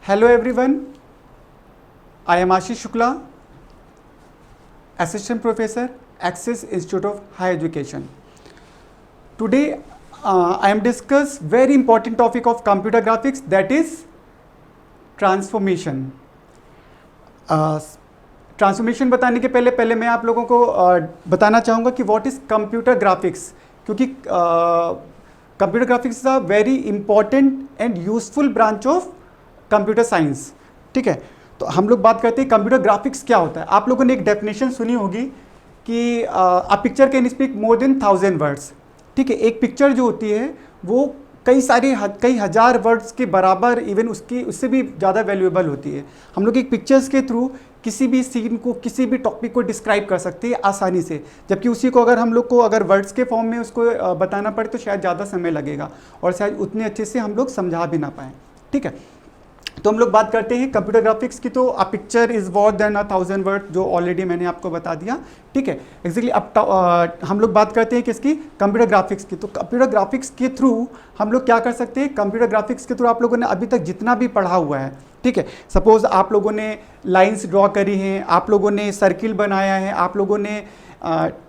Hello everyone, I am Ashish Shukla, Assistant Professor, Axis Institute of Higher Education. Today I am discuss very important topic of computer graphics, that is transformation. Transformation बताने के पहले मैं आप लोगों को बताना चाहूँगा कि व्हाट इज़ कंप्यूटर ग्राफिक्स, क्योंकि computer graphics is a very important and useful branch of computer science. ठीक है, तो हम लोग बात करते हैं कंप्यूटर ग्राफिक्स क्या होता है। आप लोगों ने एक डेफिनेशन सुनी होगी कि a picture can speak more than 1000 words. ठीक है, एक पिक्चर जो होती है वो कई हज़ार वर्ड्स के बराबर, इवन उससे भी ज़्यादा वैल्यूएबल होती है। हम लोग एक पिक्चर्स के थ्रू किसी भी सीन को, किसी भी टॉपिक को डिस्क्राइब कर सकते हैं आसानी से, जबकि उसी को अगर हम लोग को अगर वर्ड्स के फॉर्म में उसको बताना पड़े तो शायद ज़्यादा समय लगेगा और शायद उतने अच्छे से हम लोग समझा भी ना पाएँ। ठीक है, तो हम लोग बात करते हैं कंप्यूटर ग्राफिक्स की। तो a picture is more than 1000 word, जो ऑलरेडी मैंने आपको बता दिया। ठीक है, एक्जैक्टली। अब हम लोग बात करते हैं किसकी, कंप्यूटर ग्राफिक्स की। तो कंप्यूटर ग्राफिक्स के थ्रू हम लोग क्या कर सकते हैं, कंप्यूटर ग्राफिक्स के थ्रू आप लोगों ने अभी तक जितना भी पढ़ा हुआ है, ठीक है, सपोज आप लोगों ने लाइन्स ड्रॉ करी हैं, आप लोगों ने सर्किल बनाया है, आप लोगों ने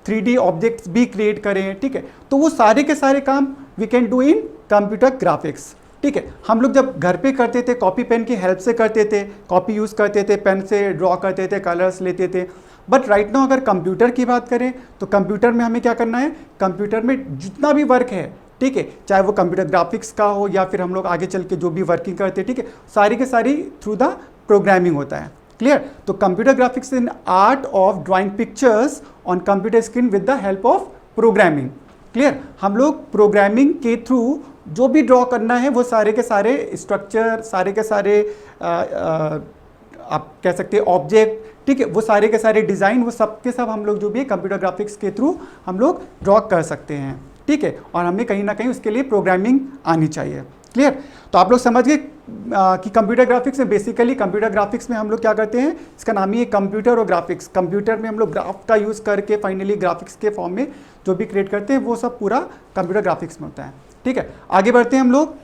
3D ऑब्जेक्ट्स भी क्रिएट करे हैं। ठीक है, तो वो सारे के सारे काम we can do in computer graphics. ठीक है, हम लोग जब घर पे करते थे कॉपी पेन की हेल्प से करते थे, कॉपी यूज़ करते थे, पेन से ड्रॉ करते थे, कलर्स लेते थे। बट राइट नाउ अगर कंप्यूटर की बात करें तो कंप्यूटर में हमें क्या करना है, कंप्यूटर में जितना भी वर्क है, ठीक है, चाहे वो कंप्यूटर ग्राफिक्स का हो या फिर हम लोग आगे चल के जो भी वर्किंग करते हैं, ठीक है, सारी के सारी थ्रू द प्रोग्रामिंग होता है। क्लियर? तो computer graphics in art of drawing pictures on computer screen with the help of programming. Clear? हम लोग प्रोग्रामिंग के थ्रू जो भी ड्रॉ करना है वो सारे के सारे स्ट्रक्चर, सारे के सारे आप कह सकते हैं ऑब्जेक्ट, ठीक है, वो सारे के सारे डिज़ाइन, वो सब के सब हम लोग जो भी है कंप्यूटर ग्राफिक्स के थ्रू हम लोग ड्रॉ कर सकते हैं। ठीक है, और हमें कहीं ना कहीं उसके लिए प्रोग्रामिंग आनी चाहिए। क्लियर? तो आप लोग समझ गए कि कंप्यूटर ग्राफिक्स में बेसिकली, कंप्यूटर ग्राफिक्स में हम लोग क्या करते हैं, इसका नाम ही है कंप्यूटर और ग्राफिक्स। कंप्यूटर में हम लोग ग्राफ का यूज़ करके फाइनली ग्राफिक्स के फॉर्म में जो भी क्रिएट करते हैं वो सब पूरा कंप्यूटर ग्राफिक्स में होता है। ठीक है, आगे बढ़ते हैं हम लोग।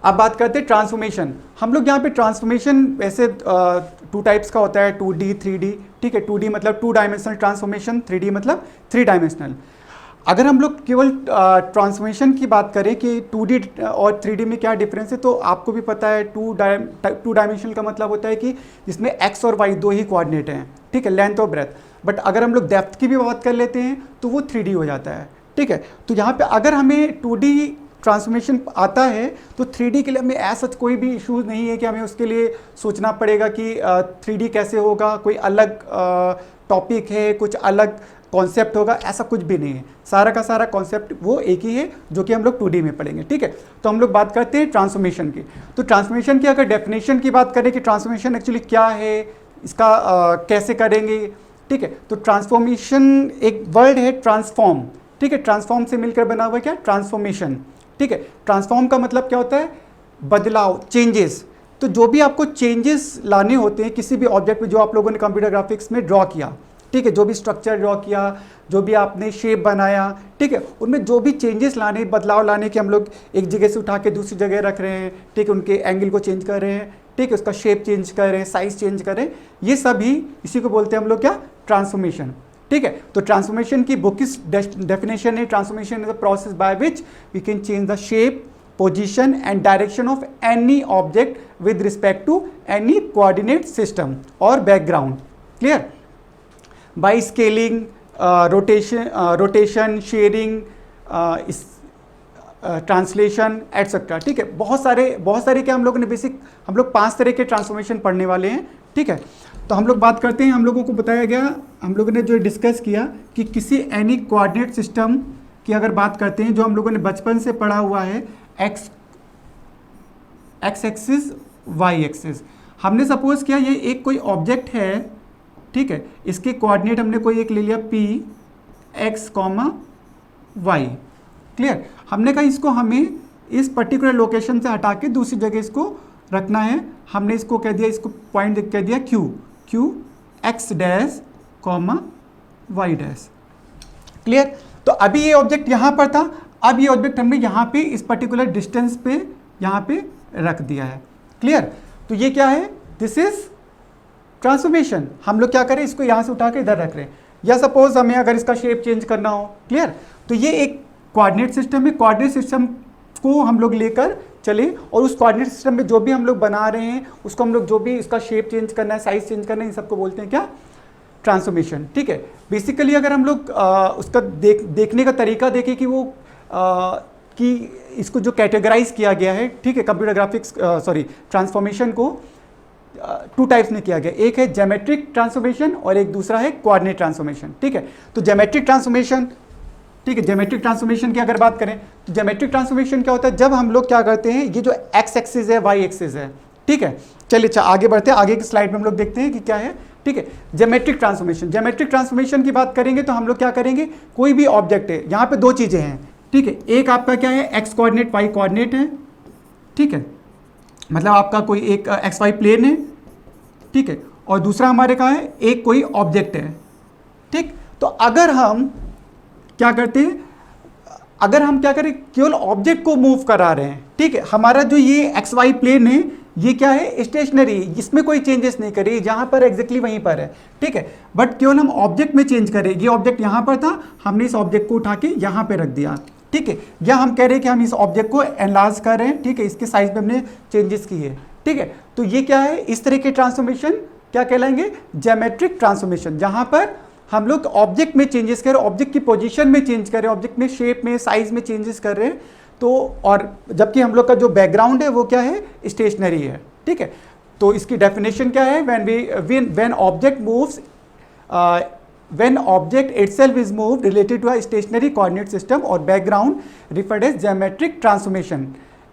अब बात करते हैं ट्रांसफॉर्मेशन। हम लोग यहाँ पे ट्रांसफॉर्मेशन वैसे 2 टाइप्स का होता है, 2D 3D। ठीक है, 2D मतलब 2 डायमेंशनल ट्रांसफॉर्मेशन, 3D मतलब 3 डायमेंशनल। अगर हम लोग केवल ट्रांसफॉर्मेशन की बात करें कि 2D और 3D में क्या डिफरेंस है, तो आपको भी पता है 2 डायमेंशनल का मतलब होता है कि जिसमें एक्स और वाई 2 ही कोऑर्डिनेट हैं। ठीक है, लेंथ और ब्रेथ। बट अगर हम लोग डेप्थ की भी बात कर लेते हैं तो वो 3D हो जाता है। ठीक है, तो यहाँ पे अगर हमें 2D ट्रांसफॉर्मेशन आता है तो 3D के लिए हमें ऐसा कोई भी इशू नहीं है कि हमें उसके लिए सोचना पड़ेगा कि 3D कैसे होगा, कोई अलग टॉपिक है, कुछ अलग कॉन्सेप्ट होगा, ऐसा कुछ भी नहीं है। सारा का सारा कॉन्सेप्ट वो एक ही है जो कि हम लोग 2D में पढ़ेंगे। ठीक है, तो हम लोग बात करते हैं ट्रांसफॉर्मेशन की। तो ट्रांसफॉर्मेशन की अगर डेफिनेशन की बात करें कि ट्रांसफॉर्मेशन एक्चुअली क्या है, इसका कैसे करेंगे। ठीक है, तो ट्रांसफॉर्मेशन एक वर्ड है, ट्रांसफॉर्म। ठीक है, ट्रांसफॉर्म से मिलकर बना हुआ क्या, ट्रांसफॉर्मेशन। ठीक है, ट्रांसफॉर्म का मतलब क्या होता है, बदलाव, चेंजेस। तो जो भी आपको चेंजेस लाने होते हैं किसी भी ऑब्जेक्ट में जो आप लोगों ने कंप्यूटर ग्राफिक्स में ड्रॉ किया, ठीक है, जो भी स्ट्रक्चर ड्रॉ किया, जो भी आपने शेप बनाया, ठीक है, उनमें जो भी चेंजेस लाने, बदलाव लाने के हम लोग एक जगह से उठा के दूसरी जगह रख रहे हैं, ठीक है, उनके एंगल को चेंज कर रहे हैं, ठीक है, उसका शेप चेंज कर रहे हैं, साइज चेंज कर रहे हैं, ये सभी इसी को बोलते हैं हम लोग क्या, ट्रांसफॉर्मेशन। ठीक है, तो ट्रांसफॉर्मेशन की बुक की डेफिनेशन है, transformation is the process by which we can change the shape, position and direction of any object with respect to any coordinate system और background. Clear? By scaling, rotation, shearing, translation etcetera. ठीक है, बहुत सारे क्या हम लोगों ने basic, हम लोग 5 तरह के ट्रांसफॉर्मेशन पढ़ने वाले हैं। ठीक है, तो हम लोग बात करते हैं, हम लोगों को बताया गया, हम लोगों ने जो डिस्कस किया कि किसी एनी कोऑर्डिनेट सिस्टम की अगर बात करते हैं जो हम लोगों ने बचपन से पढ़ा हुआ है, एक्स एक्सिस, वाई एक्सिस। हमने सपोज किया ये एक कोई ऑब्जेक्ट है, ठीक है, इसके कोऑर्डिनेट हमने कोई एक ले लिया P X comma Y. Clear? हमने कहा इसको हमें इस पर्टिकुलर लोकेशन से हटा के दूसरी जगह इसको रखना है। हमने इसको कह दिया, इसको पॉइंट कह दिया Q X dash comma Y dash. Clear? तो अभी ये ऑब्जेक्ट यहाँ पर था, अब ये ऑब्जेक्ट हमने यहाँ पे इस पर्टिकुलर डिस्टेंस पे यहाँ पे रख दिया है। क्लियर? तो ये क्या है, दिस इज ट्रांसफॉर्मेशन। हम लोग क्या करें, इसको यहाँ से उठा के इधर रख रहे हैं, या सपोज हमें अगर इसका शेप चेंज करना हो, क्लियर। तो ये एक कोऑर्डिनेट सिस्टम है, कोऑर्डिनेट सिस्टम को हम लोग लेकर चले और उस कोऑर्डिनेट सिस्टम में जो भी हम लोग बना रहे हैं उसको हम लोग जो भी इसका शेप चेंज करना है, साइज चेंज करना है, इन सबको बोलते हैं क्या, ट्रांसफॉर्मेशन। ठीक है, बेसिकली अगर हम लोग उसका देखने का तरीका देखें कि वो कि इसको जो कैटेगराइज किया गया है, ठीक है, कंप्यूटर ग्राफिक्स ट्रांसफॉर्मेशन को 2 टाइप्स में किया गया, एक है ज्योमेट्रिक ट्रांसफॉर्मेशन और एक दूसरा है कोऑर्डिनेट ट्रांसफॉर्मेशन। ठीक है, तो ज्योमेट्रिक ट्रांसफॉर्मेशन, ठीक है, ज्योमेट्रिक ट्रांसफॉर्मेशन की अगर बात करें तो ज्योमेट्रिक ट्रांसफॉर्मेशन क्या होता है, जब हम लोग क्या करते हैं, ये जो एक्स एक्सिस है, वाई एक्सिस है, ठीक है। चलिए आगे बढ़ते हैं, आगे की स्लाइड में हम लोग देखते हैं कि क्या है। ठीक है, ज्योमेट्रिक ट्रांसफॉर्मेशन, ज्योमेट्रिक ट्रांसफॉर्मेशन की बात करेंगे तो हम लोग क्या करेंगे, कोई भी ऑब्जेक्ट है, यहाँ पे 2 चीज़ें हैं, ठीक है, एक आपका क्या है, एक्स कोऑर्डिनेट वाई कोऑर्डिनेट है, ठीक है, मतलब आपका कोई एक एक्स वाई प्लेन है, ठीक है, और दूसरा हमारे का है एक कोई ऑब्जेक्ट है। ठीक, तो अगर हम क्या करते हैं, अगर हम क्या करें, केवल ऑब्जेक्ट को मूव करा रहे हैं, ठीक है, हमारा जो ये एक्स वाई प्लेन है ये क्या है, स्टेशनरी, इसमें कोई चेंजेस नहीं करिए, जहां पर एग्जैक्टली वहीं पर है, ठीक है, बट केवल हम ऑब्जेक्ट में चेंज करें, ये ऑब्जेक्ट यहां पर था, हमने इस ऑब्जेक्ट को उठा के यहां पे रख दिया, ठीक है, या हम कह रहे हैं कि हम इस ऑब्जेक्ट को एनलार्ज कर रहे हैं, ठीक है, इसके साइज में हमने चेंजेस किए, ठीक है, तो ये क्या है, इस तरह के ट्रांसफॉर्मेशन क्या कहलाएंगे, ज्योमेट्रिक ट्रांसफॉर्मेशन, जहां पर हम लोग ऑब्जेक्ट में चेंजेस कर रहे हैं, ऑब्जेक्ट की पोजीशन में चेंज कर रहे हैं, ऑब्जेक्ट में शेप में साइज में चेंजेस कर रहे हैं, तो और जबकि हम लोग का जो बैकग्राउंड है वो क्या है, स्टेशनरी है। ठीक है, तो इसकी डेफिनेशन क्या है, when object moves, when object itself is moved related to a stationary coordinate system or background referred as geometric transformation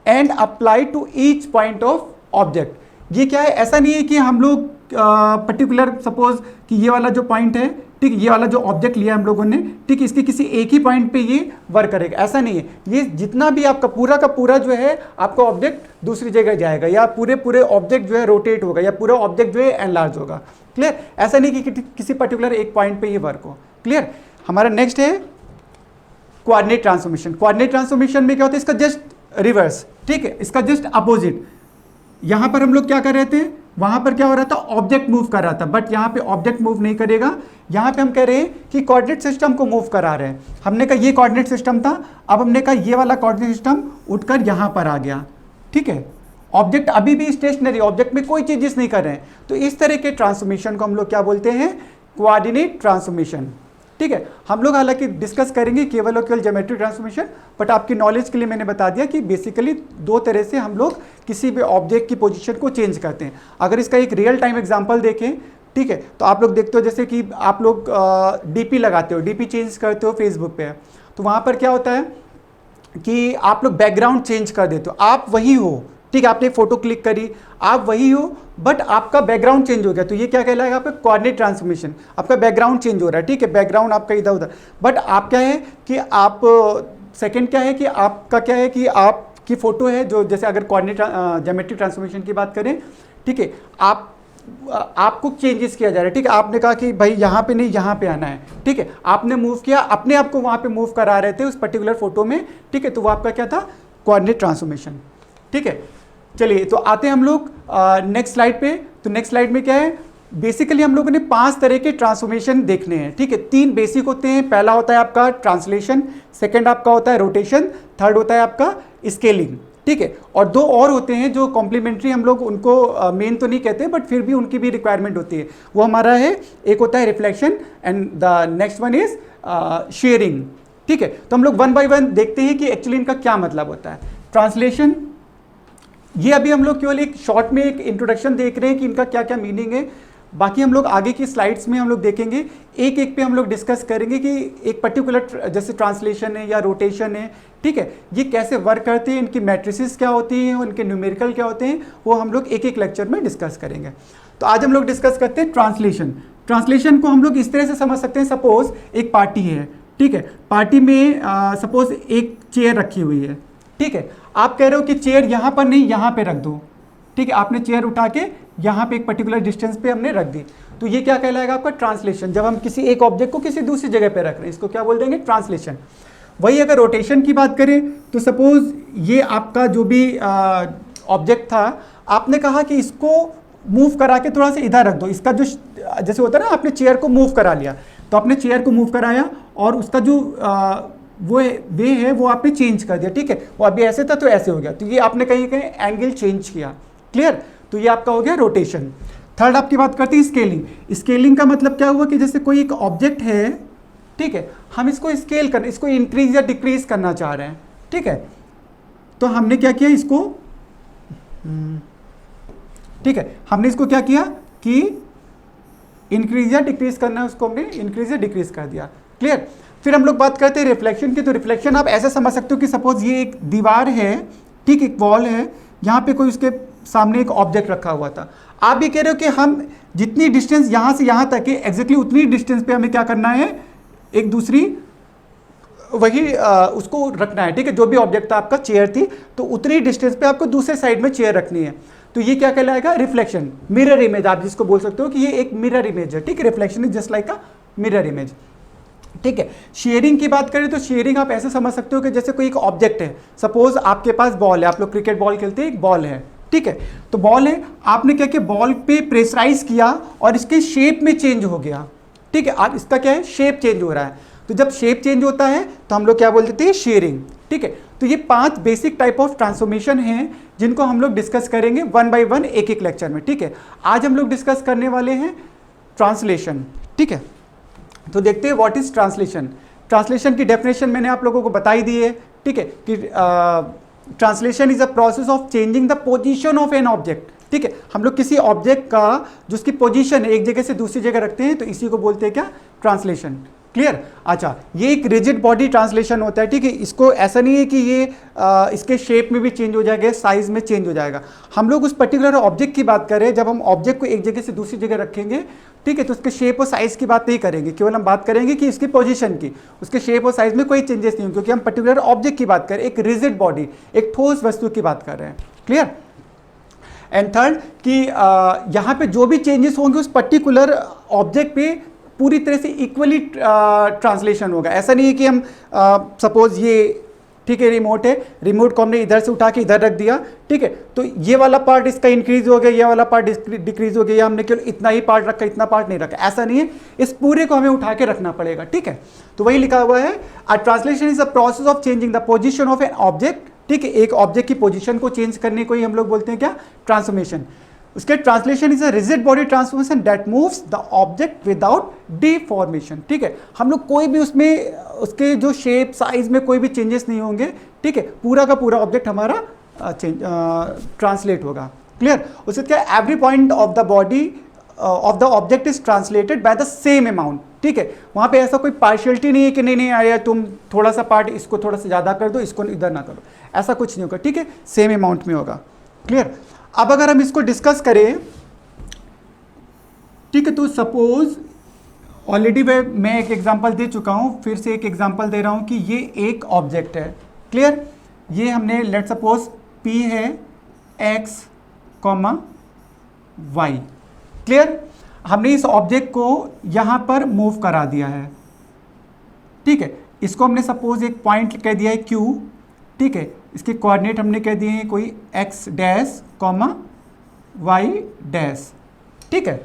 and applied to each point of object। ये क्या है, ऐसा नहीं है कि हम लोग पर्टिकुलर सपोज कि ये वाला जो पॉइंट है, ठीक, ये वाला जो ऑब्जेक्ट लिया हम लोगों ने, ठीक, इसके किसी एक ही पॉइंट पे ये वर्क करेगा, ऐसा नहीं है, ये जितना भी आपका पूरा का पूरा जो है आपका ऑब्जेक्ट दूसरी जगह जाएगा, या पूरे ऑब्जेक्ट जो है रोटेट होगा, या पूरा ऑब्जेक्ट जो है एनलार्ज होगा, क्लियर। ऐसा नहीं कि किसी पर्टिकुलर एक पॉइंट पे ये वर्क हो, क्लियर। हमारा नेक्स्ट है कोऑर्डिनेट ट्रांसफॉर्मेशन। कोऑर्डिनेट ट्रांसफॉर्मेशन में क्या होता है, इसका जस्ट रिवर्स, ठीक है, इसका जस्ट अपोजिट। यहां पर हम लोग क्या कर रहे थे, वहां पर क्या हो रहा था, ऑब्जेक्ट मूव कर रहा था, बट यहां पे ऑब्जेक्ट मूव नहीं करेगा, यहां पे हम कह रहे हैं कि कोऑर्डिनेट सिस्टम को मूव करा रहे हैं। हमने कहा ये कोऑर्डिनेट सिस्टम था, अब हमने कहा ये वाला कोऑर्डिनेट सिस्टम उठकर यहां पर आ गया, ठीक है, ऑब्जेक्ट अभी भी स्टेशनरी, ऑब्जेक्ट में कोई चेंजेस नहीं कर रहे हैं, तो इस तरह के ट्रांसफॉर्मेशन को हम लोग क्या बोलते हैं, कोऑर्डिनेट ट्रांसफॉर्मेशन। ठीक है, हम लोग हालांकि डिस्कस करेंगे केवल और केवल ज्योमेट्रिक ट्रांसफॉर्मेशन, बट आपकी नॉलेज के लिए मैंने बता दिया कि बेसिकली 2 तरह से हम लोग किसी भी ऑब्जेक्ट की पोजीशन को चेंज करते हैं। अगर इसका एक रियल टाइम एग्जांपल देखें, ठीक है, तो आप लोग देखते हो जैसे कि आप लोग डीपी लगाते हो, डीपी चेंज करते हो फेसबुक पे, तो वहाँ पर क्या होता है कि आप लोग बैकग्राउंड चेंज कर देते हो, आप वही हो, ठीक है, आपने एक फोटो क्लिक करी, आप वही हो, बट आपका बैकग्राउंड चेंज हो गया, तो ये क्या कहलाएगा, आपका कोऑर्डिनेट ट्रांसफॉर्मेशन, आपका बैकग्राउंड चेंज हो रहा है, ठीक है, बैकग्राउंड आपका इधर उधर, बट आप क्या है कि आप सेकंड क्या है कि आपका क्या है कि आपकी फोटो है जो, जैसे अगर कोऑर्डिनेट ज्योमेट्रिक ट्रांसफॉर्मेशन की बात करें, ठीक है, आपको चेंजेस किया जा रहा है, ठीक है, आपने कहा कि भाई यहाँ पे नहीं यहाँ पे आना है, ठीक है, आपने मूव किया, अपने आप को वहाँ पे मूव करा रहे थे उस पर्टिकुलर फोटो में, ठीक है, तो वो आपका क्या था, कोऑर्डिनेट ट्रांसफॉर्मेशन। ठीक है, चलिए तो आते हैं हम लोग नेक्स्ट स्लाइड पे। तो नेक्स्ट स्लाइड में क्या है, बेसिकली हम लोगों ने 5 तरह के ट्रांसफॉर्मेशन देखने हैं, ठीक है, 3 बेसिक होते हैं। पहला होता है आपका ट्रांसलेशन, सेकंड आपका होता है रोटेशन, थर्ड होता है आपका स्केलिंग, ठीक है, और 2 और होते हैं जो कॉम्प्लीमेंट्री, हम लोग उनको मेन तो नहीं कहते बट फिर भी उनकी भी रिक्वायरमेंट होती है। वो हमारा है, एक होता है reflection and the next one is sharing. ठीक है, तो हम लोग 1 बाय 1 देखते हैं कि एक्चुअली इनका क्या मतलब होता है। ट्रांसलेशन, ये अभी हम लोग केवल एक शॉर्ट में एक इंट्रोडक्शन देख रहे हैं कि इनका क्या क्या मीनिंग है, बाकी हम लोग आगे की स्लाइड्स में हम लोग देखेंगे, एक एक पे हम लोग डिस्कस करेंगे कि एक पर्टिकुलर जैसे ट्रांसलेशन है या रोटेशन है, ठीक है, ये कैसे वर्क करते हैं, इनकी मैट्रिसेस क्या होती हैं, उनके न्यूमेरिकल क्या होते हैं, वो हम लोग एक एक लेक्चर में डिस्कस करेंगे। तो आज हम लोग डिस्कस करते हैं ट्रांसलेशन। ट्रांसलेशन को हम लोग इस तरह से समझ सकते हैं, सपोज एक पार्टी है, ठीक है, पार्टी में सपोज एक चेयर रखी हुई है, ठीक है, आप कह रहे हो कि चेयर यहाँ पर नहीं यहाँ पे रख दो, ठीक है, आपने चेयर उठा के यहाँ पे एक पर्टिकुलर डिस्टेंस पे हमने रख दी, तो ये क्या कहलाएगा आपका ट्रांसलेशन। जब हम किसी एक ऑब्जेक्ट को किसी दूसरी जगह पे रख रहे हैं, इसको क्या बोल देंगे, ट्रांसलेशन। वही अगर रोटेशन की बात करें तो सपोज ये आपका जो भी ऑब्जेक्ट था, आपने कहा कि इसको मूव करा के थोड़ा सा इधर रख दो, इसका जो जैसे होता है ना, आपने चेयर को मूव करा लिया, तो आपने चेयर को मूव कराया और उसका जो वो वे है वो आपने चेंज कर दिया, ठीक है, वो अभी ऐसे था तो ऐसे हो गया, तो ये आपने कहीं कहीं एंगल चेंज किया, क्लियर, तो ये आपका हो गया रोटेशन। थर्ड आपकी बात करते हैं स्केलिंग। स्केलिंग का मतलब क्या हुआ कि जैसे कोई एक ऑब्जेक्ट है, ठीक है, हम इसको स्केल करना, इसको इंक्रीज या डिक्रीज करना चाह रहे हैं, ठीक है, तो हमने क्या किया इसको, ठीक है, हमने इसको क्या किया कि इंक्रीज या डिक्रीज करना है, उसको हमने इंक्रीज या डिक्रीज कर दिया, क्लियर। फिर हम लोग बात करते हैं रिफ्लेक्शन की। तो रिफ्लेक्शन आप ऐसे समझ सकते हो कि सपोज ये एक दीवार है, ठीक, एक वॉल है, यहाँ पे कोई उसके सामने एक ऑब्जेक्ट रखा हुआ था, आप ये कह रहे हो कि हम जितनी डिस्टेंस यहाँ से यहाँ तक है एग्जैक्टली उतनी डिस्टेंस पे हमें क्या करना है, एक दूसरी वही उसको रखना है, ठीक है, जो भी ऑब्जेक्ट था आपका चेयर थी, तो उतनी डिस्टेंस पे आपको दूसरे साइड में चेयर रखनी है, तो ये क्या कहलाएगा, रिफ्लेक्शन, मिरर इमेज आप जिसको बोल सकते हो कि ये एक मिरर इमेज है, ठीक है, reflection is just like a mirror image, ठीक है। शेयरिंग की बात करें तो शेयरिंग आप ऐसे समझ सकते हो कि जैसे कोई एक ऑब्जेक्ट है, सपोज आपके पास बॉल है, आप लोग क्रिकेट बॉल खेलते हैं, एक बॉल है, ठीक है, तो बॉल है, आपने क्या किया, बॉल पे प्रेशराइज किया और इसके शेप में चेंज हो गया, ठीक है, आप इसका क्या है, शेप चेंज हो रहा है, तो जब शेप चेंज होता है तो हम लोग क्या बोल देते हैं, शेयरिंग, ठीक है। तो ये 5 बेसिक टाइप ऑफ ट्रांसफॉर्मेशन हैं जिनको हम लोग डिस्कस करेंगे वन बाय वन एक एक लेक्चर में, ठीक है। आज हम लोग डिस्कस करने वाले हैं ट्रांसलेशन, ठीक है। तो देखते हैं व्हाट इज ट्रांसलेशन। ट्रांसलेशन की डेफिनेशन मैंने आप लोगों को बताई दी है, ठीक है, कि translation is a process of changing the position of an object, ठीक है, हम लोग किसी ऑब्जेक्ट का जो उसकी पोजीशन है एक जगह से दूसरी जगह रखते हैं, तो इसी को बोलते हैं क्या, ट्रांसलेशन, क्लियर। अच्छा, ये एक रिजिड बॉडी ट्रांसलेशन होता है, ठीक है, इसको ऐसा नहीं है कि ये इसके शेप में भी चेंज हो जाएगा, साइज में चेंज हो जाएगा। हम लोग उस पर्टिकुलर ऑब्जेक्ट की बात करें, जब हम ऑब्जेक्ट को एक जगह से दूसरी जगह रखेंगे, ठीक है, तो उसके शेप और साइज की बात नहीं करेंगे, केवल हम बात करेंगे कि इसकी पोजीशन की, उसके शेप और साइज में कोई चेंजेस नहीं होंगे, क्योंकि हम पर्टिकुलर ऑब्जेक्ट की बात करें, एक रिजिड बॉडी, एक ठोस वस्तु की बात कर रहे हैं, क्लियर। एंड थर्ड कि यहाँ पे जो भी चेंजेस होंगे उस पर्टिकुलर ऑब्जेक्ट पे पूरी तरह से इक्वली ट्रांसलेशन होगा। ऐसा नहीं है कि हम सपोज ये, ठीक है, रिमोट है, रिमोट को हमने इधर से उठा के इधर रख दिया, ठीक है, तो ये वाला पार्ट इसका इंक्रीज हो गया, ये वाला पार्ट डिक्रीज हो गया, या हमने केवल इतना ही पार्ट रखा, इतना पार्ट नहीं रखा, ऐसा नहीं है, इस पूरे को हमें उठा के रखना पड़ेगा, ठीक है। तो वही लिखा हुआ है, अ translation is a process of changing the position of an object, ठीक है, एक ऑब्जेक्ट की पोजीशन को चेंज करने को ही हम लोग बोलते हैं क्या, ट्रांसफॉर्मेशन। उसके translation is a rigid body transformation that moves the object without deformation, ठीक है, हम लोग कोई भी उसमें उसके जो शेप साइज में कोई भी चेंजेस नहीं होंगे, ठीक है, पूरा का पूरा ऑब्जेक्ट हमारा ट्रांसलेट होगा, क्लियर। उसके क्या, every point of the body of the object is translated by the same amount, ठीक है, वहाँ पे ऐसा कोई पार्शियलिटी नहीं है कि नहीं नहीं आया तुम थोड़ा सा पार्ट इसको थोड़ा सा ज़्यादा कर दो, इसको इधर ना करो, ऐसा कुछ नहीं होगा, ठीक है, सेम अमाउंट में होगा, क्लियर। अब अगर हम इसको डिस्कस करें, ठीक है, तो सपोज ऑलरेडी मैं एक एग्जांपल दे चुका हूँ, फिर से एक एग्जांपल दे रहा हूँ कि ये एक ऑब्जेक्ट है, क्लियर, ये हमने लेट सपोज P है x, y, क्लियर, हमने इस ऑब्जेक्ट को यहाँ पर मूव करा दिया है, ठीक है, इसको हमने सपोज एक पॉइंट कह दिया है Q, ठीक है, इसके कोऑर्डिनेट हमने कह दिए हैं कोई x डैश, y डैश, ठीक है।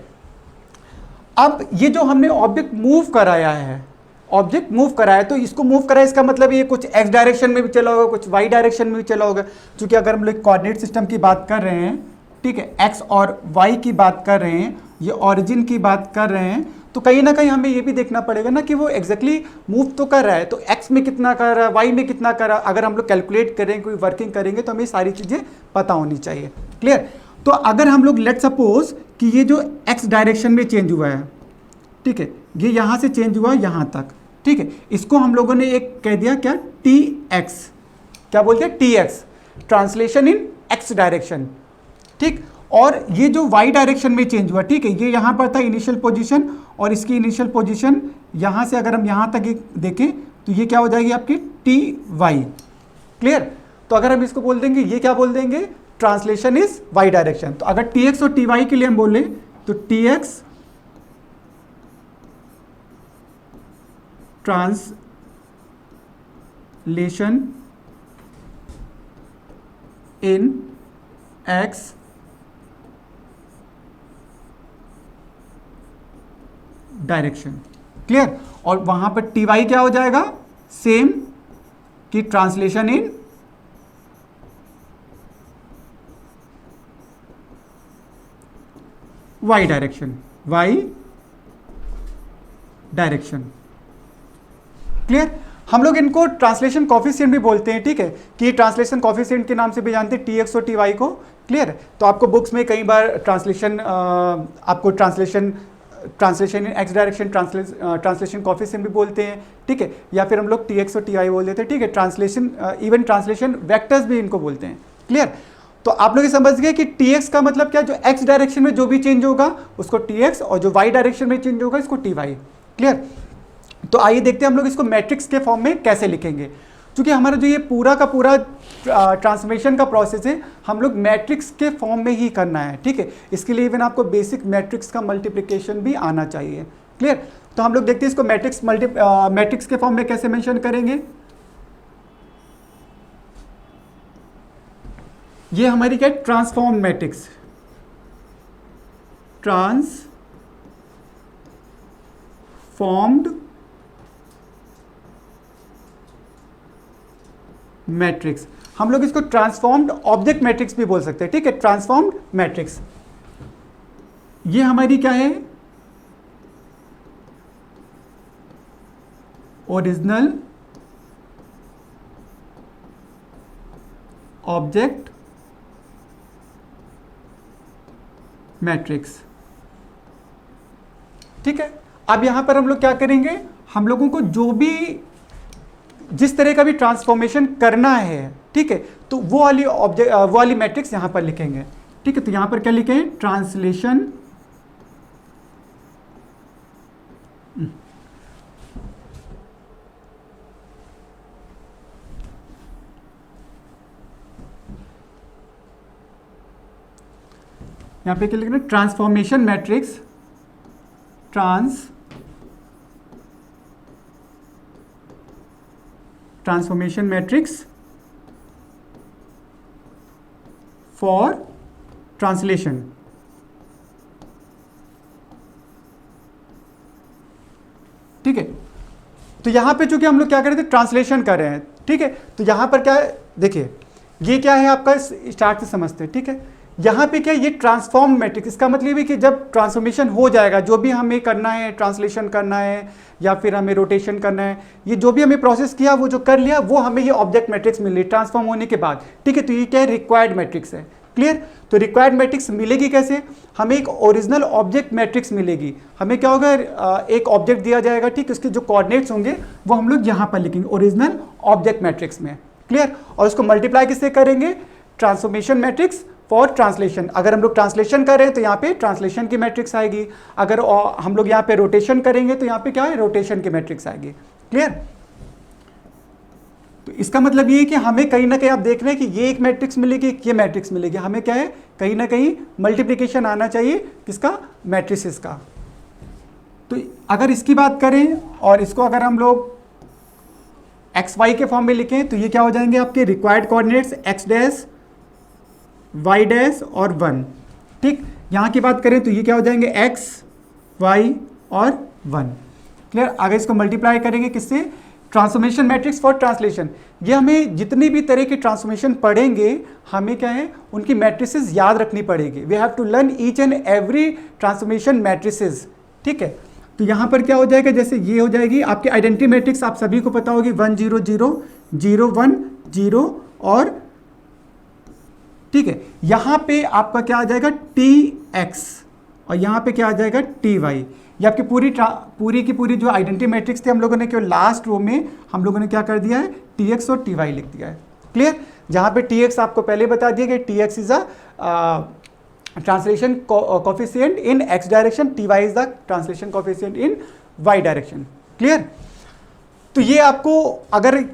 अब ये जो हमने ऑब्जेक्ट मूव कराया है, ऑब्जेक्ट मूव कराया, तो इसको मूव कराया, इसका मतलब ये कुछ x डायरेक्शन में भी चला होगा, कुछ y डायरेक्शन में भी चला होगा, क्योंकि अगर हम लोग कोऑर्डिनेट सिस्टम की बात कर रहे हैं, ठीक है, x और y की बात कर रहे हैं, ये ओरिजिन की बात कर रहे हैं, तो कहीं ना कहीं हमें ये भी देखना पड़ेगा ना कि वो एग्जैक्टली मूव तो कर रहा है, तो x में कितना कर रहा है, y में कितना कर रहा है, अगर हम लोग कैलकुलेट करेंगे, कोई वर्किंग करेंगे, तो हमें सारी चीज़ें पता होनी चाहिए, क्लियर। तो अगर हम लोग लेट सपोज कि ये जो x डायरेक्शन में चेंज हुआ है, ठीक है, ये यहाँ से चेंज हुआ यहाँ तक, ठीक है, इसको हम लोगों ने एक कह दिया क्या, tx, क्या बोलते हैं, tx, translation in x direction, ठीक, और ये जो y डायरेक्शन में चेंज हुआ, ठीक है, ये यहाँ पर था इनिशियल पोजीशन, और इसकी इनिशियल पोजीशन यहाँ से अगर हम यहाँ तक देखें तो ये क्या हो जाएगी आपकी ty, क्लियर। तो अगर हम इसको बोल देंगे, ये क्या बोल देंगे, ट्रांसलेशन इज y डायरेक्शन। तो अगर tx और ty के लिए हम बोले तो tx translation in X direction. Clear? और वहां पर टी वाई क्या हो जाएगा? सेम कि translation in Y direction, Y direction. Clear? हम लोग इनको ट्रांसलेशन कॉफिशिएंट भी बोलते हैं, ठीक है, कि ट्रांसलेशन कॉफिशिएंट के नाम से भी जानते हैं, टी एक्स और टी वाई को। क्लियर? तो आपको बुक्स में कई बार ट्रांसलेशन आपको translation in X direction translation coefficient भी बोलते हैं, ठीक है, या फिर हम लोग टी एक्स और टी वाई बोल देते हैं, ठीक है। ट्रांसलेशन इवन ट्रांसलेशन वेक्टर्स भी इनको बोलते हैं। क्लियर? तो आप लोग ये समझ गए कि टी एक्स का मतलब क्या, जो एक्स डायरेक्शन में जो भी चेंज होगा उसको टी एक्स, और जो वाई डायरेक्शन में चेंज होगा इसको टी वाई। क्लियर? तो आइए देखते हैं हम लोग इसको मैट्रिक्स के फॉर्म में कैसे लिखेंगे। क्योंकि हमारा जो ये पूरा का पूरा ट्रांसफॉर्मेशन का प्रोसेस है, हम लोग मैट्रिक्स के फॉर्म में ही करना है, ठीक है। इसके लिए इवन आपको बेसिक मैट्रिक्स का मल्टीप्लिकेशन भी आना चाहिए। क्लियर? तो हम लोग देखते हैं इसको मैट्रिक्स के फॉर्म में कैसे मेंशन करेंगे। ये हमारी क्या है? Transform matrix, transformed matrix. हम लोग इसको ट्रांसफॉर्म्ड ऑब्जेक्ट मैट्रिक्स भी बोल सकते हैं, ठीक है, ट्रांसफॉर्म्ड मैट्रिक्स। ये हमारी क्या है? ओरिजिनल ऑब्जेक्ट मैट्रिक्स, ठीक है। अब यहां पर हम लोग क्या करेंगे, हम लोगों को जो भी जिस तरह का भी ट्रांसफॉर्मेशन करना है, ठीक है, तो वो वाली मैट्रिक्स यहां पर लिखेंगे, ठीक है। तो यहां पर क्या लिखें? ट्रांसलेशन यहां पे क्या लिखना? Transformation matrix, transformation matrix for translation. ठीक है, तो यहां पे चूंकि हम लोग क्या कर रहे थे? ट्रांसलेशन कर रहे हैं, ठीक है। तो यहां पर क्या है? देखिए, ये क्या है आपका, स्टार्ट से समझते हैं, ठीक है। यहाँ पे क्या, ये ट्रांसफॉर्म मैट्रिक्स, इसका मतलब है कि जब ट्रांसफॉर्मेशन हो जाएगा, जो भी हमें करना है, ट्रांसलेशन करना है या फिर हमें रोटेशन करना है, ये जो भी हमें प्रोसेस किया, वो जो कर लिया, वो हमें ये ऑब्जेक्ट मैट्रिक्स मिल रही है ट्रांसफॉर्म होने के बाद, ठीक है। तो ये क्या है? रिक्वायर्ड मैट्रिक्स है। क्लियर? तो रिक्वायर्ड मैट्रिक्स मिलेगी कैसे? हमें एक ओरिजिनल ऑब्जेक्ट मैट्रिक्स मिलेगी। हमें क्या होगा? एक ऑब्जेक्ट दिया जाएगा, ठीक, उसके जो कोऑर्डिनेट्स होंगे वो हम लोग यहाँ पर लिखेंगे ओरिजिनल ऑब्जेक्ट मैट्रिक्स में। क्लियर? और उसको मल्टीप्लाई किससे करेंगे? Transformation matrix for translation. अगर हम लोग ट्रांसलेशन कर रहे हैं तो यहाँ पे ट्रांसलेशन की मैट्रिक्स आएगी, अगर हम लोग यहाँ पे रोटेशन करेंगे तो यहाँ पे क्या है? रोटेशन की मैट्रिक्स आएगी। क्लियर? तो इसका मतलब ये है कि हमें कहीं ना कहीं आप देख रहे हैं कि ये एक मैट्रिक्स मिलेगी, ये मैट्रिक्स मिलेगी, हमें क्या है? कहीं ना कहीं मल्टीप्लिकेशन आना चाहिए, किसका? मैट्रिसेस का। तो अगर इसकी बात करें और इसको अगर हम लोग एक्स वाई के फॉर्म में लिखें तो ये क्या हो जाएंगे? आपके required coordinates X dash, Y dash और 1, ठीक। यहां की बात करें तो ये क्या हो जाएंगे? एक्स, वाई और 1। क्लियर? आगे इसको मल्टीप्लाई करेंगे किससे? Transformation matrix for translation. ये हमें जितनी भी तरह की ट्रांसफॉर्मेशन पढ़ेंगे, हमें क्या है? उनकी मैट्रिसेस याद रखनी पड़ेगी। We have to learn each and every transformation matrices, ठीक है। तो यहां पर क्या हो जाएगा? जैसे ये हो जाएगी आपकी आइडेंटिटी मैट्रिक्स, आप सभी को पता होगी, 1 0 0 0 1 0 और, ठीक है। यहां पे आपका क्या आ जाएगा? टी एक्स, और यहां पे क्या आ जाएगा? T Y. ये आपकी पूरी की पूरी जो आइडेंटिटी मैट्रिक्स थी, हम लोगों ने केवल लास्ट रो में हम लोगों ने क्या कर दिया है? टी एक्स और टी वाई लिख दिया है। क्लियर? जहां पे टी एक्स आपको पहले बता दिया कि T X is a translation coefficient in X direction, T Y is the translation coefficient in Y direction. Clear? तो ये आपको अगर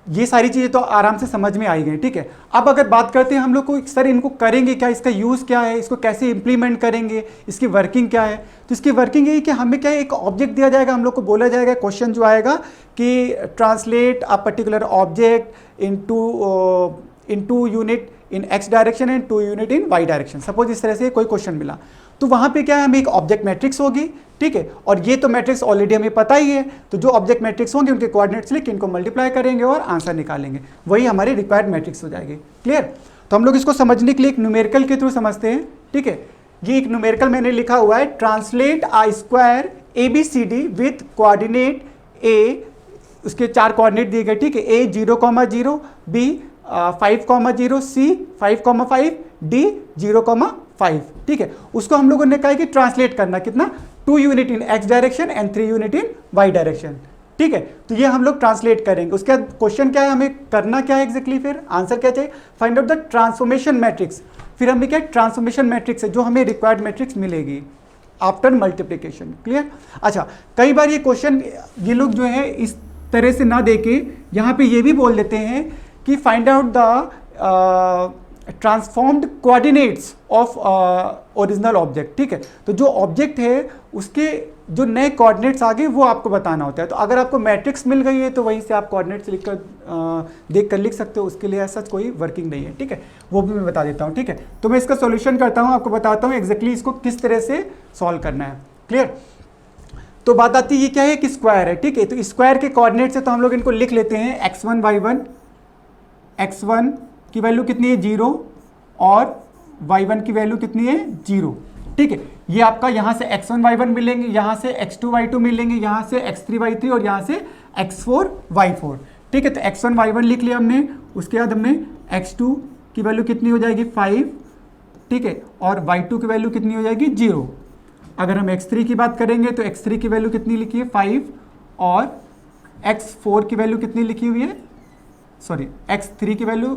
ये सारी चीज़ें तो आराम से समझ में आई गई, ठीक है। अब अगर बात करते हैं हम लोग को, सर इनको करेंगे क्या, इसका यूज़ क्या है, इसको कैसे इंप्लीमेंट करेंगे, इसकी वर्किंग क्या है? तो इसकी वर्किंग यही कि हमें क्या है? एक ऑब्जेक्ट दिया जाएगा, हम लोग को बोला जाएगा, क्वेश्चन जो आएगा कि translate a particular object into unit in x direction and 2 unit in y direction. Suppose इस तरह से कोई क्वेश्चन मिला, तो वहाँ पे क्या है, हमें एक ऑब्जेक्ट मैट्रिक्स होगी, ठीक है, और ये तो मैट्रिक्स ऑलरेडी हमें पता ही है, तो जो ऑब्जेक्ट मैट्रिक्स होंगे उनके कोऑर्डिनेट्स लिख के इनको मल्टीप्लाई करेंगे और आंसर निकालेंगे, वही हमारी रिक्वायर्ड मैट्रिक्स हो जाएगी। क्लियर? तो हम लोग इसको समझने के लिए एक न्यूमेरिकल के थ्रू समझते हैं, ठीक है। ये एक न्यूमेरिकल मैंने लिखा हुआ है, translate I square ABCD with coordinate A, उसके 4 कोऑर्डिनेट दिए गए, ठीक है, A 0,0, B 5,0, C 5,5, D 0,5, ठीक है। उसको हम लोगों ने कहा कि ट्रांसलेट करना कितना, 2 unit in x direction and 3 unit in y direction, ठीक है। तो ये हम लोग ट्रांसलेट करेंगे। उसके बाद क्वेश्चन क्या है, हमें करना क्या है एग्जैक्टली, फिर आंसर क्या चाहिए, find out the transformation matrix. फिर हमें क्या ट्रांसफॉर्मेशन मैट्रिक्स है जो हमें रिक्वायर्ड मैट्रिक्स मिलेगी आफ्टर मल्टीप्लिकेशन। क्लियर? अच्छा, कई बार ये क्वेश्चन ये लोग जो है इस तरह से ना देके यहाँ पे ये भी बोल देते हैं कि find out the transformed coordinates of original object, ठीक है। तो जो ऑब्जेक्ट है उसके जो नए कोऑर्डिनेट्स आ गए वो आपको बताना होता है। तो अगर आपको मैट्रिक्स मिल गई है तो वहीं से आप कोऑर्डिनेट्स लिख कर देख कर लिख सकते हो, उसके लिए ऐसा कोई वर्किंग नहीं है, ठीक है। वो भी मैं बता देता हूँ, ठीक है। तो मैं इसका सॉल्यूशन करता हूँ, आपको बताता हूँ एग्जैक्टली इसको किस तरह से सॉल्व करना है। क्लियर? तो बात आती है ये क्या है कि स्क्वायर है, ठीक है। तो स्क्वायर के कोऑर्डिनेट्स है तो हम लोग इनको लिख लेते हैं x1 y1, x1 की वैल्यू कितनी है 0 और y1 की वैल्यू कितनी है 0, ठीक है। ये आपका यहाँ से x1 y1 मिलेंगे, यहाँ से x2 y2 मिलेंगे, यहाँ से x3 y3 और यहाँ से x4 y4, ठीक है। तो x1 y1 लिख लिया हमने, उसके बाद हमने x2 की वैल्यू कितनी हो जाएगी 5, ठीक है, और y2 की वैल्यू कितनी हो जाएगी 0। अगर हम x3 की बात करेंगे तो x3 की वैल्यू कितनी लिखी है 5 और x4 की वैल्यू कितनी लिखी हुई है, सॉरी x3 की वैल्यू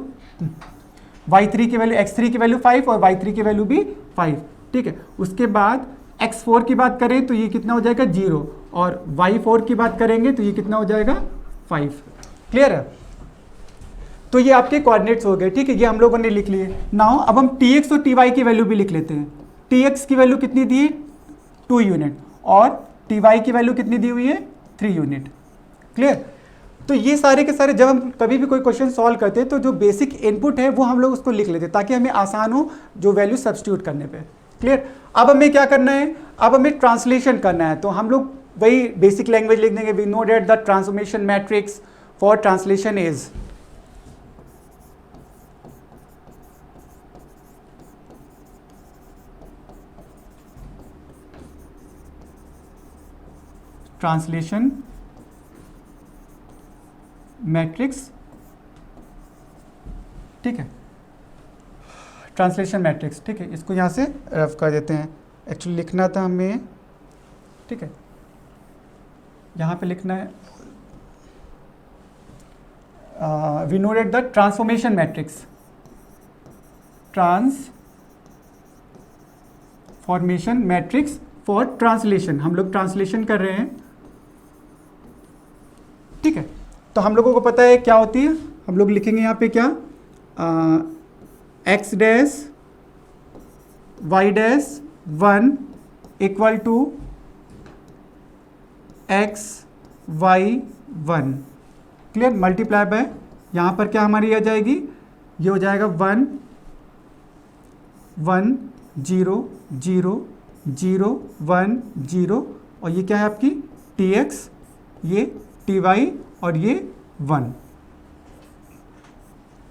y3 की वैल्यू x3 की वैल्यू 5 और y3 की वैल्यू भी 5, ठीक है। उसके बाद x4 की बात करें तो ये कितना हो जाएगा 0 और y4 की बात करेंगे तो ये कितना हो जाएगा 5। क्लियर है? तो ये आपके कोऑर्डिनेट्स हो गए, ठीक है, ये हम लोगों ने लिख लिए। नाउ अब हम tx और ty की वैल्यू भी लिख लेते हैं। tx की वैल्यू कितनी दी है 2 यूनिट और ty की वैल्यू कितनी दी हुई है 3 यूनिट। क्लियर? तो ये सारे के सारे जब हम कभी भी कोई क्वेश्चन सॉल्व करते हैं तो जो बेसिक इनपुट है वो हम लोग उसको लिख लेते हैं ताकि हमें आसान हो जो वैल्यू सब्स्टिट्यूट करने पे। क्लियर? अब हमें क्या करना है, अब हमें ट्रांसलेशन करना है। तो हम लोग वही बेसिक लैंग्वेज लिख देंगे, we know that the transformation matrix for translation is translation matrix, ठीक है, ट्रांसलेशन मैट्रिक्स, ठीक है। इसको यहाँ से रफ कर देते हैं, एक्चुअली लिखना था हमें, ठीक है, यहाँ पे लिखना है we know that the transformation matrix, transformation matrix for translation, हम लोग ट्रांसलेशन कर रहे हैं, ठीक है। तो हम लोगों को पता है क्या होती है, हम लोग लिखेंगे यहाँ पे क्या x dash y dash 1 equal to x y 1। Clear? Multiply by यहाँ पर क्या हमारी आ जाएगी, ये हो जाएगा 1 1 0 0 0 1 0 और ये क्या है आपकी tx, ये ty और ये 1,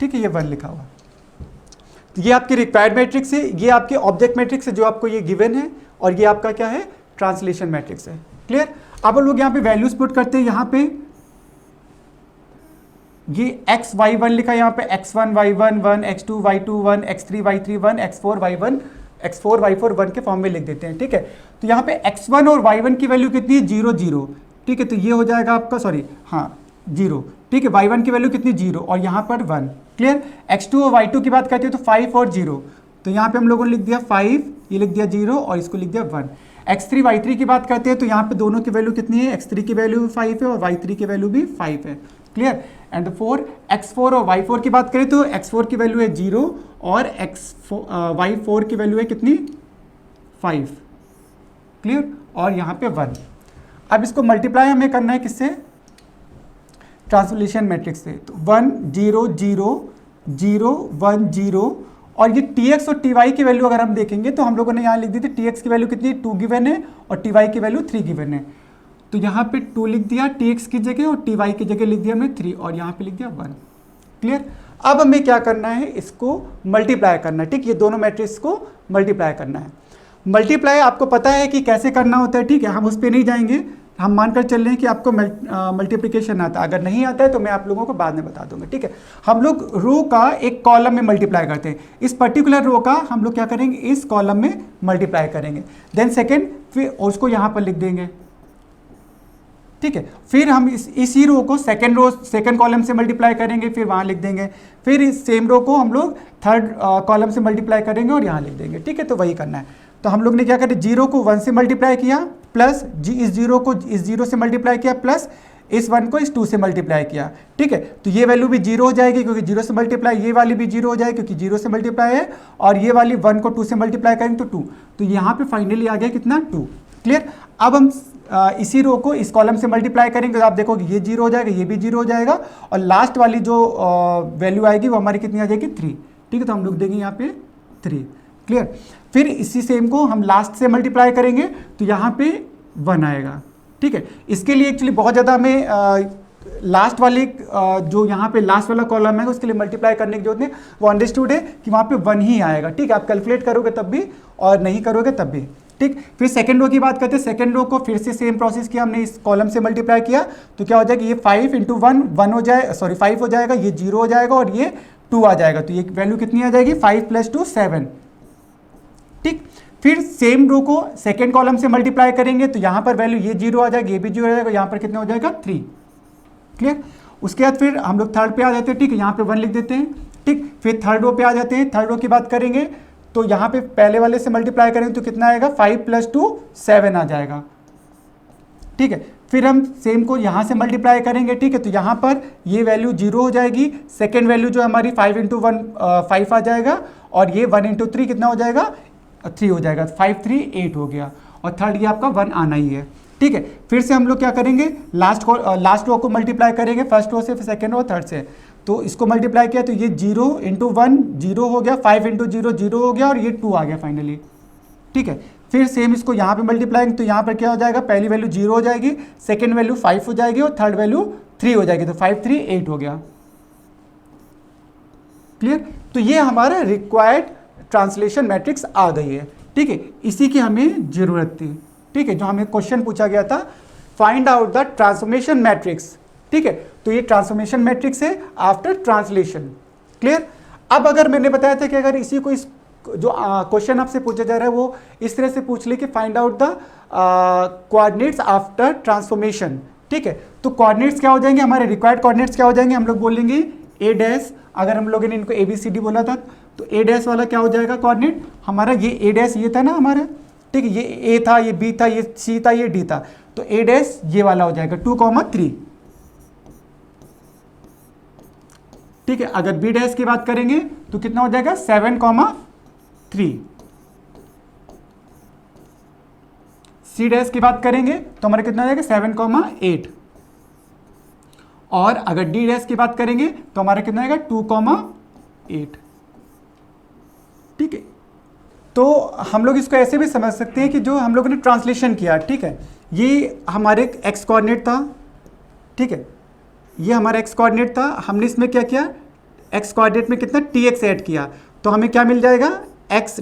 ठीक है, ये 1 लिखा हुआ। तो ये आपकी रिक्वायर्ड मैट्रिक्स है, ये आपके ऑब्जेक्ट मैट्रिक्स है जो आपको ये गिवन है और ये आपका क्या है ट्रांसलेशन मैट्रिक्स है। क्लियर? अब हम लोग यहाँ पे वैल्यूज पुट करते हैं, यहाँ पे ये x y1 लिखा है, यहाँ पे x1 y1 1, x2 y2 1, x3 y3 1, x4 y1 x4 y4 1 के फॉर्म में लिख देते हैं, ठीक है। तो यहाँ पे x1 और y1 की वैल्यू कितनी है 0 0, ठीक है, तो ये हो जाएगा आपका, सॉरी हाँ 0, ठीक है, y1 की वैल्यू कितनी 0 और यहाँ पर 1। क्लियर? x2 और y2 की बात करते हैं तो 5 और 0, तो यहाँ पे हम लोगों ने लिख दिया 5, ये लिख दिया 0 और इसको लिख दिया 1। x3 y3 की बात करते हैं तो यहाँ पे दोनों की वैल्यू कितनी है, x3 की वैल्यू 5 है और y3 की वैल्यू भी 5 है। क्लियर? एंड x4 और y4 की बात करें तो x4 की वैल्यू है 0 और y4 की वैल्यू है कितनी 5। क्लियर? और यहाँ पे 1। अब इसको मल्टीप्लाई हमें करना है किससे, ट्रांसलेशन मैट्रिक्स से। तो 1 0 0 0 1 0, और ये tx और ty की वैल्यू अगर हम देखेंगे तो हम लोगों ने यहाँ लिख दी थी tx की वैल्यू कितनी 2 गिवन है और ty की वैल्यू 3 गिवन है। तो यहाँ पे 2 लिख दिया tx की जगह और ty की जगह लिख दिया हमने 3 और यहाँ पे लिख दिया 1। क्लियर। अब हमें क्या करना है, इसको मल्टीप्लाई करना है। ठीक, ये दोनों मैट्रिक्स को मल्टीप्लाई करना है। मल्टीप्लाई आपको पता है कि कैसे करना होता है, ठीक है, हम उस पर नहीं जाएंगे। हम मानकर चल रहे हैं कि आपको मल्टीप्लिकेशन आता है, अगर नहीं आता है तो मैं आप लोगों को बाद में बता दूंगा। ठीक है, हम लोग रो का एक कॉलम में मल्टीप्लाई करते हैं। इस पर्टिकुलर रो का हम लोग क्या करेंगे, इस कॉलम में मल्टीप्लाई करेंगे। देन सेकेंड, फिर उसको यहाँ पर लिख देंगे। ठीक है, फिर हम इसी रो को सेकंड कॉलम से मल्टीप्लाई करेंगे, फिर वहाँ लिख देंगे। फिर इस सेम रो को हम लोग थर्ड कॉलम से मल्टीप्लाई करेंगे और यहाँ लिख देंगे। ठीक है, तो वही करना है। तो हम लोग ने क्या करें, 0 को 1 से मल्टीप्लाई किया, प्लस इस 0 को इस 0 से मल्टीप्लाई किया, प्लस इस 1 को इस 2 से मल्टीप्लाई किया। ठीक है, तो ये वैल्यू भी 0 हो जाएगी क्योंकि 0 से मल्टीप्लाई, ये वाली भी 0 हो जाएगी क्योंकि 0 से मल्टीप्लाई है, और ये वाली 1 को 2 से मल्टीप्लाई करेंगे तो 2। तो यहाँ पे फाइनली आ गया कितना, 2। क्लियर। अब हम इसी रो को इस कॉलम से मल्टीप्लाई करेंगे तो आप देखोगे ये 0 हो जाएगा, ये भी 0 हो जाएगा, और लास्ट वाली जो वैल्यू आएगी वो हमारी कितनी आ जाएगी, 3। ठीक है, तो हम लोग देंगे यहाँ पे 3। क्लियर। फिर इसी सेम को हम लास्ट से मल्टीप्लाई करेंगे तो यहाँ पे 1 आएगा। ठीक है, इसके लिए एक्चुअली बहुत ज़्यादा हमें लास्ट वाली जो यहाँ पे लास्ट वाला कॉलम है उसके लिए मल्टीप्लाई करने की जरूरत नहीं, वो अंडरस्टूड है कि वहाँ पे 1 ही आएगा। ठीक है, आप कैलकुलेट करोगे तब भी और नहीं करोगे तब भी। ठीक, फिर सेकंड रो की बात करते हैं। सेकंड रो को फिर से सेम प्रोसेस किया, हमने इस कॉलम से मल्टीप्लाई किया तो क्या हो जाएगा, ये 5 × 1 1 हो जाए, सॉरी 5 हो जाएगा, ये 0 हो जाएगा और ये 2 आ जाएगा। तो ये वैल्यू कितनी आ जाएगी, 5 + 2 7। ठीक, फिर सेम रो को सेकंड कॉलम से मल्टीप्लाई करेंगे तो यहाँ पर वैल्यू ये 0 आ जाएगा, ये भी 0 आ जाएगा, यहाँ पर कितना हो जाएगा, 3। क्लियर। उसके बाद फिर हम लोग थर्ड पे आ जाते हैं। ठीक है, यहाँ पे 1 लिख देते हैं। ठीक, फिर थर्ड रो पे आ जाते हैं। थर्ड रो की बात करेंगे तो यहाँ पे पहले वाले से मल्टीप्लाई करेंगे तो कितना आएगा, 5 + 2 7 आ जाएगा। ठीक है, फिर हम सेम को यहाँ से मल्टीप्लाई करेंगे। ठीक है, तो यहाँ पर ये वैल्यू 0 हो जाएगी, सेकेंड वैल्यू जो हमारी 5 × 1 5 आ जाएगा, और ये 1 × 3 कितना हो जाएगा, 3 हो जाएगा। 5 3 8 हो गया, और थर्ड ये आपका 1 आना ही है। ठीक है, फिर से हम लोग क्या करेंगे, लास्ट रो को मल्टीप्लाई करेंगे, फर्स्ट रो से, फिर सेकेंड रो, थर्ड से। तो इसको मल्टीप्लाई किया तो ये 0 × 1 0 हो गया, 5 × 0 0 हो गया, और ये 2 आ गया फाइनली। ठीक है, फिर सेम इसको यहाँ पे मल्टीप्लाई तो यहाँ पर क्या हो जाएगा, पहली वैल्यू 0 हो जाएगी, सेकेंड वैल्यू 5 हो जाएगी, और थर्ड वैल्यू 3 हो जाएगी। तो 5 3 8 हो गया। क्लियर। तो ये हमारा रिक्वायर्ड ट्रांसलेशन मैट्रिक्स आ गई है। ठीक है, इसी की हमें जरूरत थी। ठीक है, जो हमें क्वेश्चन पूछा गया था, find out the transformation matrix. ठीक है, तो ये ट्रांसफॉर्मेशन मैट्रिक्स है आफ्टर ट्रांसलेशन। क्लियर। अब अगर मैंने बताया था कि अगर इसी को इस जो क्वेश्चन आपसे पूछा जा रहा है वो इस तरह से पूछ ले कि find out the coordinates after transformation. ठीक है, तो कोऑर्डिनेट्स क्या हो जाएंगे, हमारे रिक्वायर्ड कोऑर्डिनेट्स क्या हो जाएंगे, हम लोग बोलेंगे a'। अगर हम लोगों ने इनको ABCD बोला था तो a' वाला क्या हो जाएगा कोऑर्डिनेट हमारा, ये a' ये था ना हमारा। ठीक है, ये A था, ये B था, ये C था, ये D था, तो a' ये वाला हो जाएगा 2, 3। ठीक है, अगर B' की बात करेंगे तो कितना हो जाएगा, 7, 3। C' की बात करेंगे तो हमारा कितना हो जाएगा, 7, 8। और अगर D' की बात करेंगे तो हमारा कितना आएगा, 2, 8। ठीक है, तो हम लोग इसको ऐसे भी समझ सकते हैं कि जो हम लोगों ने ट्रांसलेशन किया, ठीक है, ये हमारे x कोऑर्डिनेट था। ठीक है, ये हमारा x कोऑर्डिनेट था, हमने इसमें क्या किया, x कोऑर्डिनेट में कितना tx ऐड किया, तो हमें क्या मिल जाएगा, x'।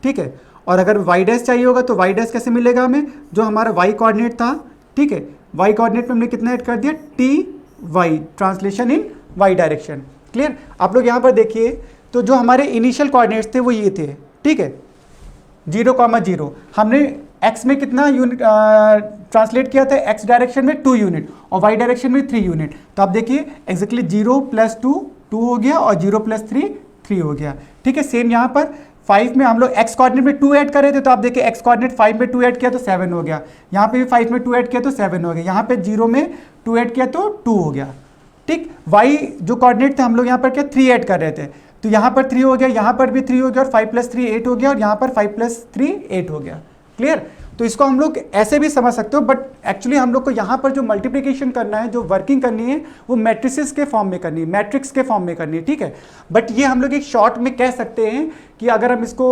ठीक है, और अगर y' चाहिए होगा तो y' कैसे मिलेगा हमें, जो हमारा y कोऑर्डिनेट था। ठीक है, y कोऑर्डिनेट में हमने कितना ऐड कर दिया, ty, translation in y direction. Clear. आप लोग यहाँ पर देखिए, तो जो हमारे इनिशियल कोऑर्डिनेट्स थे वो ये थे। ठीक है, 0, 0 हमने x में कितना यूनिट ट्रांसलेट किया था, x डायरेक्शन में 2 यूनिट और y डायरेक्शन में 3 यूनिट। तो आप देखिए एग्जैक्टली 0 + 2 2 हो गया, और 0 + 3 3 हो गया। ठीक है, सेम यहाँ पर 5 में हम लोग x कोऑर्डिनेट में 2 ऐड कर रहे थे, तो आप देखिए x कोऑर्डिनेट 5 में 2 ऐड किया तो 7 हो गया, यहाँ पे भी 5 में 2 ऐड किया तो 7 हो गया, यहाँ पे 0 में 2 ऐड किया तो 2 हो गया। ठीक, y जो कोऑर्डिनेट थे हम लोग यहाँ पर क्या 3 ऐड कर रहे थे, तो यहाँ पर 3 हो गया, यहाँ पर भी 3 हो गया, और 5 + 3 8 हो गया, और यहाँ पर 5 + 3 8 हो गया। क्लियर। तो इसको हम लोग ऐसे भी समझ सकते हो, बट एक्चुअली हम लोग को यहाँ पर जो मल्टीप्लिकेशन करना है, जो वर्किंग करनी है, वो मैट्रिसेस के फॉर्म में करनी है, मैट्रिक्स के फॉर्म में करनी है, ठीक है। बट ये हम लोग एक शॉर्ट में कह सकते हैं कि अगर हम इसको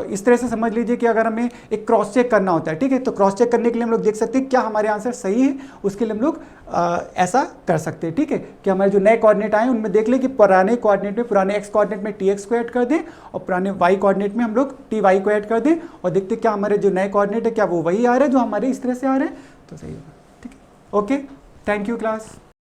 इस तरह से समझ लीजिए कि अगर हमें एक क्रॉस चेक करना होता है, ठीक है, तो क्रॉस चेक करने के लिए हम लोग देख सकते हैं क्या हमारे आंसर सही है, उसके लिए हम लोग ऐसा कर सकते हैं, ठीक है, कि हमारे जो नए कोऑर्डिनेट आए उनमें देख लें कि पुराने कोऑर्डिनेट में, पुराने एक्स कोऑर्डिनेट में tx को ऐड कर दें और पुराने y कोऑर्डिनेट में हम लोग ty को ऐड कर दें और देखते हैं क्या हमारे जो नए कोऑर्डिनेट है क्या वो वही आ रहे हैं जो हमारे इस तरह से आ रहे हैं, तो सही होगा, ठीक है। Okay, thank you class.